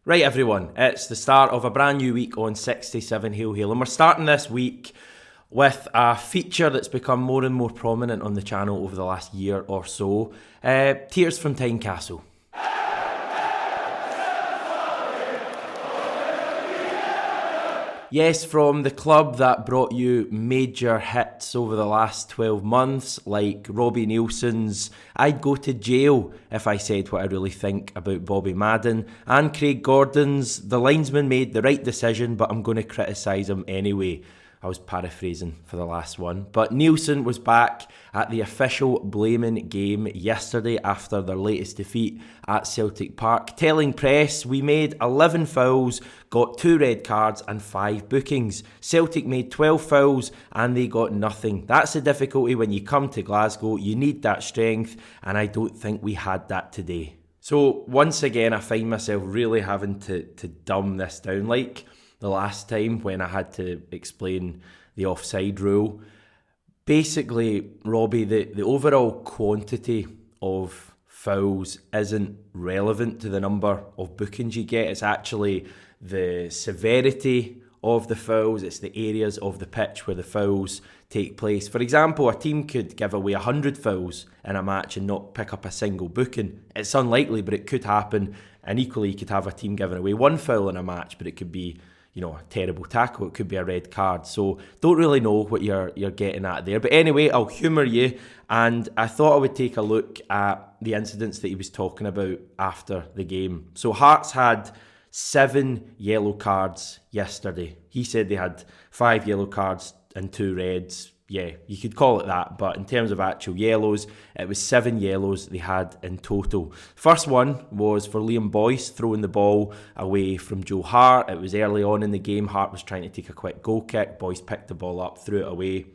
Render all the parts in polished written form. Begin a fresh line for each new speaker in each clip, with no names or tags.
Right everyone, it's the start of a brand new week on 67 Hail Hail, and we're starting this week with a feature that's become more and more prominent on the channel over the last year or so, Tears from Tynecastle. Yes, from the club that brought you major hits over the last 12 months, like Robbie Neilson's "I'd go to jail if I said what I really think about Bobby Madden," and Craig Gordon's "the linesman made the right decision, but I'm going to criticise him anyway." I was paraphrasing for the last one. But Nielsen was back at the official blaming game yesterday after their latest defeat at Celtic Park, telling press, "We made 11 fouls, got 2 red cards and 5 bookings. Celtic made 12 fouls and they got nothing. That's the difficulty when you come to Glasgow. You need that strength, and I don't think we had that today." So once again, I find myself really having to dumb this down, like the last time when I had to explain the offside rule. Basically, Robbie, the overall quantity of fouls isn't relevant to the number of bookings you get. It's actually the severity of the fouls. It's the areas of the pitch where the fouls take place. For example, a team could give away 100 fouls in a match and not pick up a single booking. It's unlikely, but it could happen. And equally, you could have a team giving away 1 foul in a match, but it could be a terrible tackle. It could be a red card. So don't really know what you're getting at there. But anyway, I'll humour you. And I thought I would take a look at the incidents that he was talking about after the game. So Hearts had 7 yellow cards yesterday. He said they had 5 yellow cards and 2 reds. Yeah, you could call it that, but in terms of actual yellows, it was 7 yellows they had in total. First one was for Liam Boyce throwing the ball away from Joe Hart. It was early on in the game. Hart was trying to take a quick goal kick. Boyce picked the ball up, threw it away.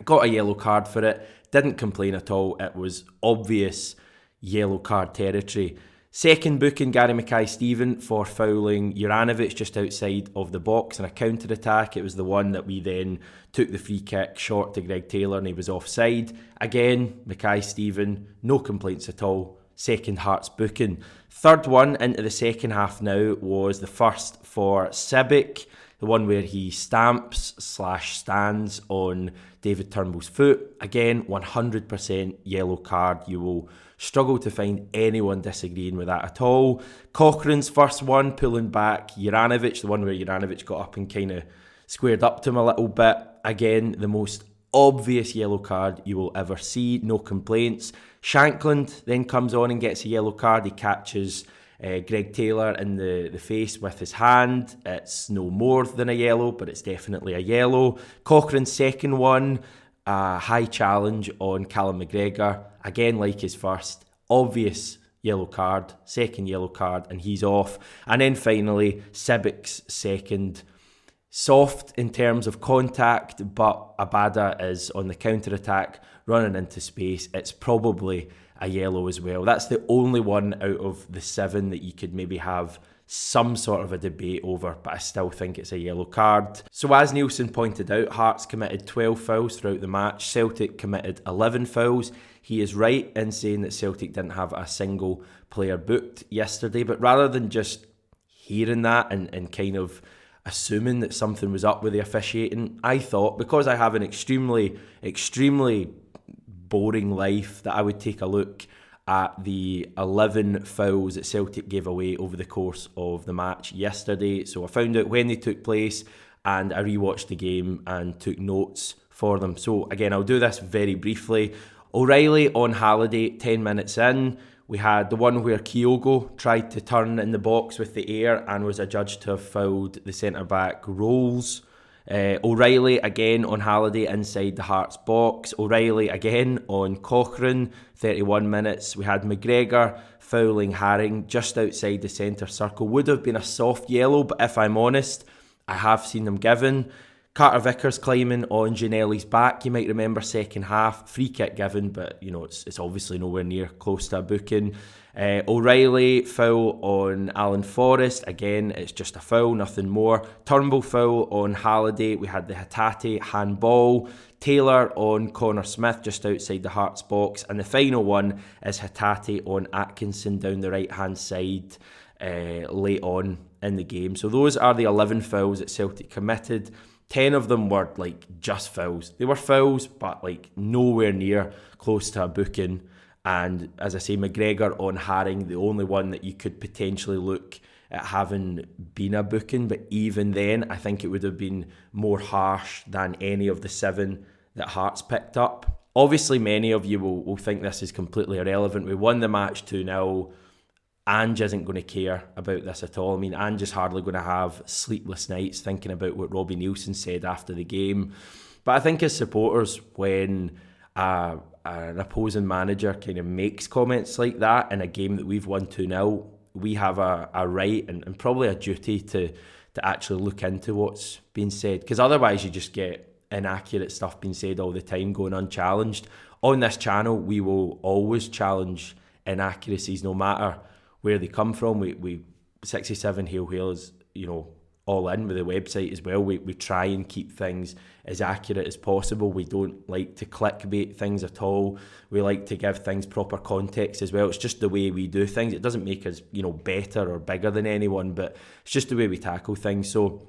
Got a yellow card for it. Didn't complain at all. It was obvious yellow card territory. Second booking, Gary Mackay-Steven for fouling Juranovic just outside of the box in a counter-attack. It was the one that we then took the free kick short to Greg Taylor and he was offside. Again, Mackay-Steven, no complaints at all. Second Hearts booking. Third one into the second half now was the first for Celtic, the one where he stamps/stands on David Turnbull's foot. Again, 100% yellow card. You will struggle to find anyone disagreeing with that at all. Cochrane's first one, pulling back Juranovic, the one where Juranovic got up and kind of squared up to him a little bit. Again, the most obvious yellow card you will ever see, no complaints. Shankland then comes on and gets a yellow card. He catches Greg Taylor in the face with his hand. It's no more than a yellow, but it's definitely a yellow. Cochrane's second one, a high challenge on Callum McGregor. Again, like his first, obvious yellow card, second yellow card, and he's off. And then finally, Sibic's second. Soft in terms of contact, but Abada is on the counter-attack, running into space. It's probably a yellow as well. That's the only one out of the 7 that you could maybe have some sort of a debate over, but I still think it's a yellow card. So as Nielsen pointed out, Hearts committed 12 fouls throughout the match. Celtic committed 11 fouls. He is right in saying that Celtic didn't have a single player booked yesterday, but rather than just hearing that and kind of assuming that something was up with the officiating, I thought, because I have an extremely boring life, that I would take a look at the 11 fouls that Celtic gave away over the course of the match yesterday. So I found out when they took place and I rewatched the game and took notes for them. So again, I'll do this very briefly. O'Reilly on Halliday, 10 minutes in. We had the one where Kyogo tried to turn in the box with the air and was adjudged to have fouled the centre-back Rolls. O'Reilly again on Halliday inside the Hearts box. O'Reilly again on Cochrane, 31 minutes. We had McGregor fouling Haring just outside the centre circle. Would have been a soft yellow, but if I'm honest, I have seen them given. Carter Vickers climbing on Ginnelli's back. You might remember second half, free kick given, but it's obviously nowhere near close to a booking. O'Reilly foul on Alan Forrest. Again, it's just a foul, nothing more. Turnbull foul on Halliday. We had the Hatate handball. Taylor on Connor Smith just outside the Hearts box. And the final one is Hatate on Atkinson down the right hand side. late on in the game. So those are the 11 fouls that Celtic committed. 10 of them were just fouls. They were fouls, but nowhere near close to a booking. And as I say, McGregor on Haring, the only one that you could potentially look at having been a booking. But even then, I think it would have been more harsh than any of the 7 that Hearts picked up. Obviously, many of you will think this is completely irrelevant. We won the match 2-0. Ange isn't going to care about this at all. I mean, Ange is hardly going to have sleepless nights thinking about what Robbie Neilson said after the game. But I think as supporters, when an opposing manager kind of makes comments like that in a game that we've won 2-0, we have a right and probably a duty to actually look into what's being said, because otherwise you just get inaccurate stuff being said all the time going unchallenged. On this channel, we will always challenge inaccuracies no matter where they come from. We 67 Hail Hail is, all in with the website as well. We try and keep things as accurate as possible. We don't like to clickbait things at all. We like to give things proper context as well. It's just the way we do things. It doesn't make us, better or bigger than anyone, but it's just the way we tackle things. So,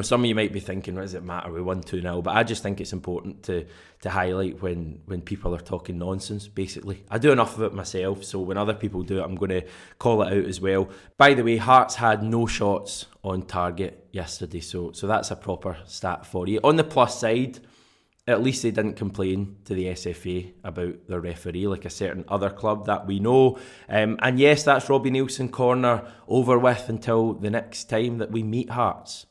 some of you might be thinking, what does it matter? We won 2-0. But I just think it's important to highlight when people are talking nonsense, basically. I do enough of it myself, so when other people do it, I'm going to call it out as well. By the way, Hearts had no shots on target yesterday, so that's a proper stat for you. On the plus side, at least they didn't complain to the SFA about their referee like a certain other club that we know. And yes, that's Robbie Neilson corner over with until the next time that we beat Hearts.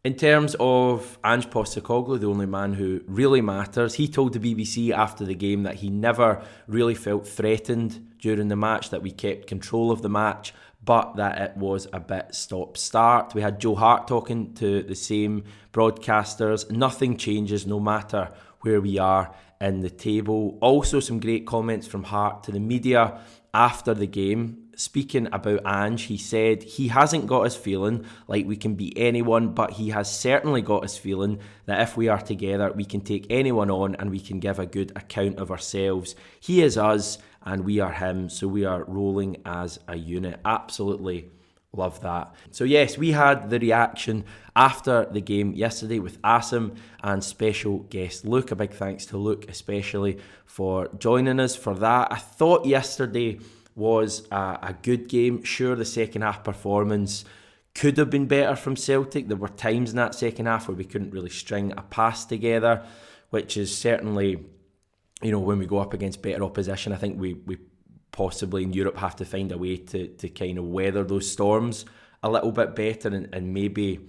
In terms of Ange Postecoglou, the only man who really matters, he told the BBC after the game that he never really felt threatened during the match, that we kept control of the match, but that it was a bit stop-start. We had Joe Hart talking to the same broadcasters. Nothing changes no matter where we are in the table. Also some great comments from Hart to the media after the game. Speaking about Ange, he said he hasn't got us feeling like we can beat anyone, but he has certainly got us feeling that if we are together, we can take anyone on and we can give a good account of ourselves. He is us and we are him, so we are rolling as a unit. Absolutely love that. So yes, we had the reaction after the game yesterday with Asim and special guest Luke. A big thanks to Luke especially for joining us for that. I thought yesterday was a good game. Sure, the second half performance could have been better from Celtic. There were times in that second half where we couldn't really string a pass together, which is certainly, when we go up against better opposition, I think we possibly in Europe have to find a way to kind of weather those storms a little bit better and maybe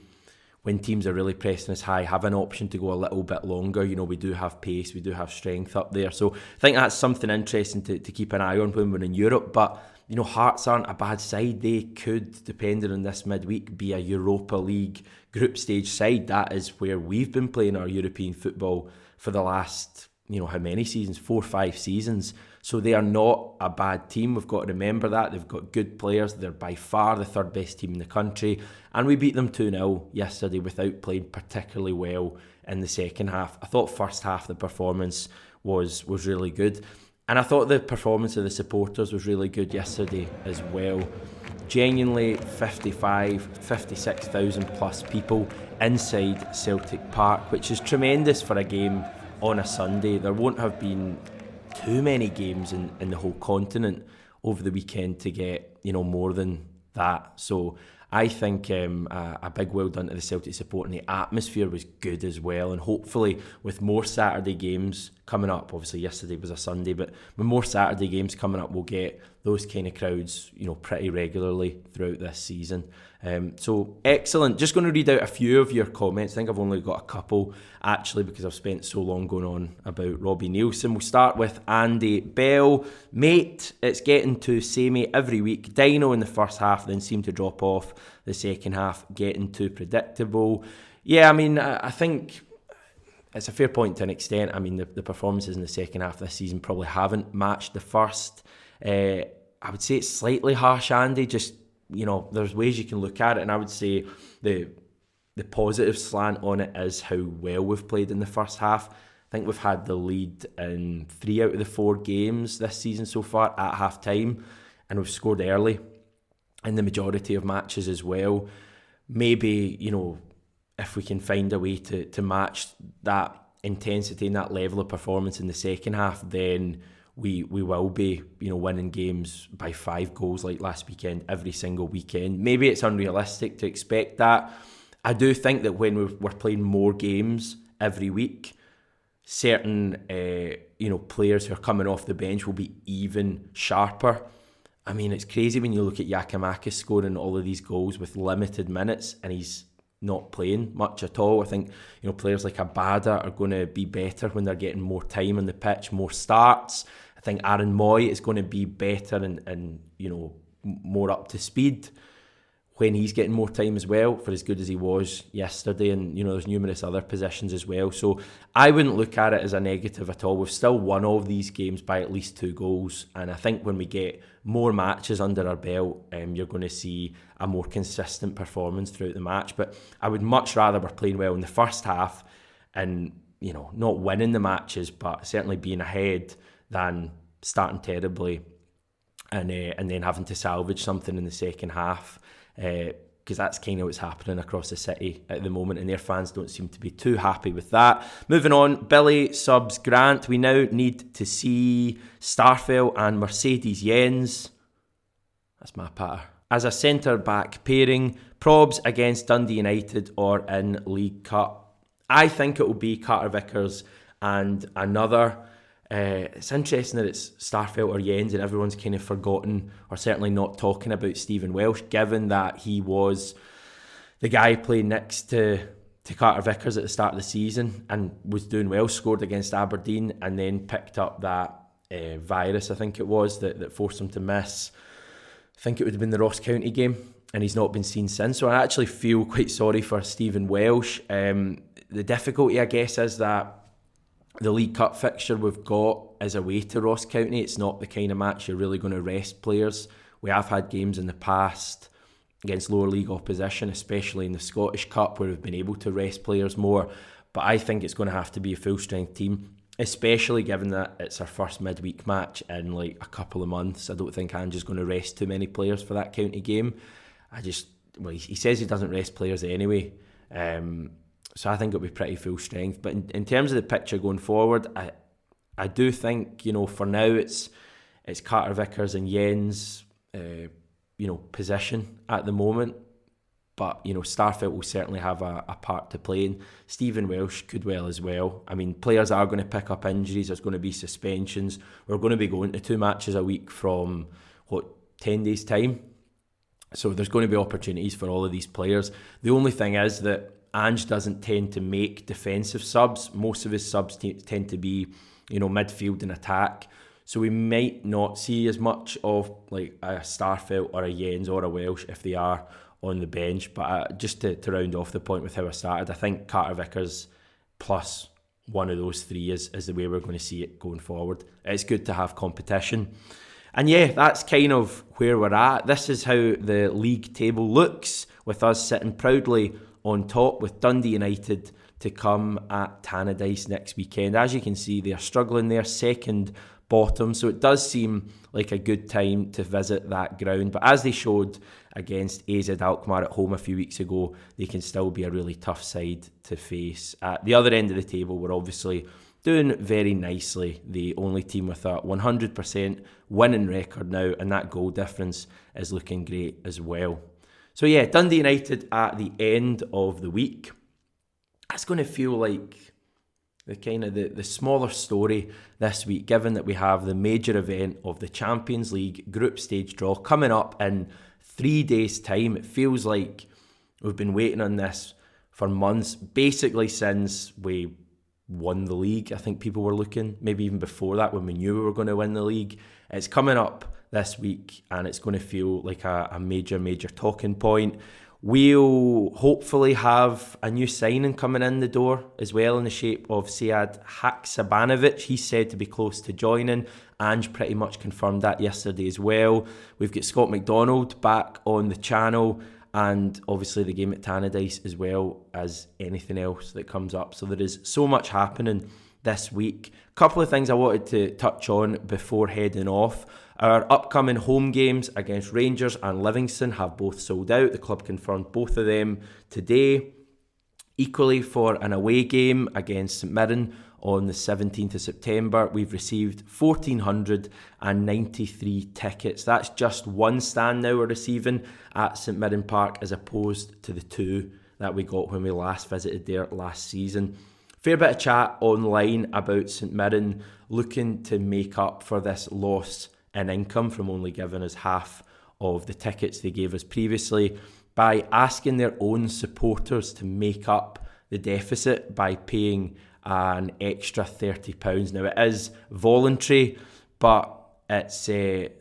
when teams are really pressing us high, have an option to go a little bit longer. We do have pace, we do have strength up there. So I think that's something interesting to keep an eye on when we're in Europe. But, Hearts aren't a bad side. They could, depending on this midweek, be a Europa League group stage side. That is where we've been playing our European football for the last, how many seasons? 4 or 5 seasons. So they are not a bad team. We've got to remember that. They've got good players. They're by far the third best team in the country. And we beat them 2-0 yesterday without playing particularly well in the second half. I thought first half the performance was really good. And I thought the performance of the supporters was really good yesterday as well. Genuinely 56,000 plus people inside Celtic Park, which is tremendous for a game on a Sunday. There won't have been too many games in the whole continent over the weekend to get more than that. So I think a big well done to the Celtic support, and the atmosphere was good as well. And hopefully with more Saturday games coming up, obviously yesterday was a Sunday, but with more Saturday games coming up, we'll get those kind of crowds, pretty regularly throughout this season. So excellent. Just going to read out a few of your comments. I think I've only got a couple actually because I've spent so long going on about Robbie Neilson. We'll start with Andy Bell. Mate, it's getting too samey every week. Dino in the first half, then seemed to drop off the second half, getting too predictable. Yeah, I mean, I think it's a fair point to an extent. I mean, the performances in the second half of this season probably haven't matched the first. I would say it's slightly harsh, Andy. Just, there's ways you can look at it, and I would say the positive slant on it is how well we've played in the first half. I think we've had the lead in 3 out of the 4 games this season so far at half time, and we've scored early in the majority of matches as well. Maybe, if we can find a way to match that intensity and that level of performance in the second half, then we will be, winning games by 5 goals like last weekend every single weekend. Maybe it's unrealistic to expect that. I do think that when we're playing more games every week, certain players who are coming off the bench will be even sharper. I mean, it's crazy when you look at Giakoumakis scoring all of these goals with limited minutes and he's not playing much at all. I think, players like Abada are going to be better when they're getting more time on the pitch, more starts. I think Aaron Moy is going to be better and more up to speed when he's getting more time as well, for as good as he was yesterday. And, there's numerous other positions as well. So I wouldn't look at it as a negative at all. We've still won all of these games by at least 2 goals. And I think when we get more matches under our belt, you're going to see a more consistent performance throughout the match. But I would much rather we're playing well in the first half and, not winning the matches, but certainly being ahead than starting terribly and then having to salvage something in the second half. Because that's kind of what's happening across the city at the moment, and their fans don't seem to be too happy with that. Moving on, Billy subs Grant. We now need to see Starfelt and Mercedes Jens, that's my patter, as a centre-back pairing, probs against Dundee United or in League Cup. I think it will be Carter Vickers and another. It's interesting that it's Starfelt or Jens and everyone's kind of forgotten or certainly not talking about Stephen Welsh, given that he was the guy playing next to Carter Vickers at the start of the season and was doing well, scored against Aberdeen and then picked up that virus, I think it was, that forced him to miss. I think it would have been the Ross County game, and he's not been seen since. So I actually feel quite sorry for Stephen Welsh. The difficulty, I guess, is that the League Cup fixture we've got is away to Ross County. It's not the kind of match you're really going to rest players. We have had games in the past against lower league opposition, especially in the Scottish Cup, where we've been able to rest players more. But I think it's going to have to be a full-strength team, especially given that it's our first midweek match in like a couple of months. I don't think Ange's going to rest too many players for that County game. He says he doesn't rest players anyway. So I think it'll be pretty full strength. But in terms of the picture going forward, I do think, for now it's Carter Vickers and Jens, position at the moment. But, Starfelt will certainly have a part to play in. Stephen Welsh could well as well. I mean, players are going to pick up injuries. There's going to be suspensions. We're going to be going to 2 matches a week from, 10 days' time? So there's going to be opportunities for all of these players. The only thing is that Ange doesn't tend to make defensive subs. Most of his subs tend to be, midfield and attack. So we might not see as much of like a Starfelt or a Jens or a Welsh if they are on the bench. But just to round off the point with how I started, I think Carter Vickers plus one of those 3 is the way we're going to see it going forward. It's good to have competition. And yeah, that's kind of where we're at. This is how the league table looks, with us sitting proudly on top with Dundee United to come at Tannadice next weekend. As you can see, they're struggling there, second bottom, so it does seem like a good time to visit that ground. But as they showed against AZ Alkmaar at home a few weeks ago, they can still be a really tough side to face. At the other end of the table, we're obviously doing very nicely. The only team with a 100% winning record now, and that goal difference is looking great as well. So yeah, Dundee United at the end of the week. That's going to feel like the smaller story this week, given that we have the major event of the Champions League group stage draw coming up in 3 days' time. It feels like we've been waiting on this for months, basically since we won the league. I think people were looking, maybe even before that, when we knew we were going to win the league. It's coming up this week and it's going to feel like a major talking point. We'll hopefully have a new signing coming in the door as well, in the shape of Sead Haksabanovic. He's said to be close to joining. Ange pretty much confirmed that yesterday as well. We've got Scott McDonald back on the channel, and obviously the game at Tannadice, as well as anything else that comes up. So there is so much happening this week. Couple of things I wanted to touch on before heading off. Our upcoming home games against Rangers and Livingston have both sold out. The club confirmed both of them today. Equally, for an away game against St Mirren on the 17th of September, we've received 1,493 tickets. That's just one stand now we're receiving at St Mirren Park as opposed to the 2 that we got when we last visited there last season. Fair bit of chat online about St Mirren looking to make up for this loss in income from only giving us half of the tickets they gave us previously by asking their own supporters to make up the deficit by paying an extra £30. Now, it is voluntary, but it's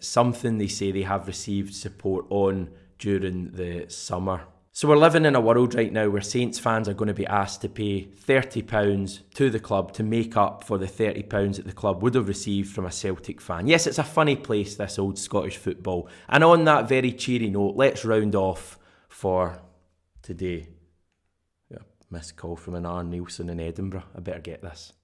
something they say they have received support on during the summer. So we're living in a world right now where Saints fans are going to be asked to pay £30 to the club to make up for the £30 that the club would have received from a Celtic fan. Yes, it's a funny place, this old Scottish football. And on that very cheery note, let's round off for today. Missed call from an Nielsen in Edinburgh. I better get this.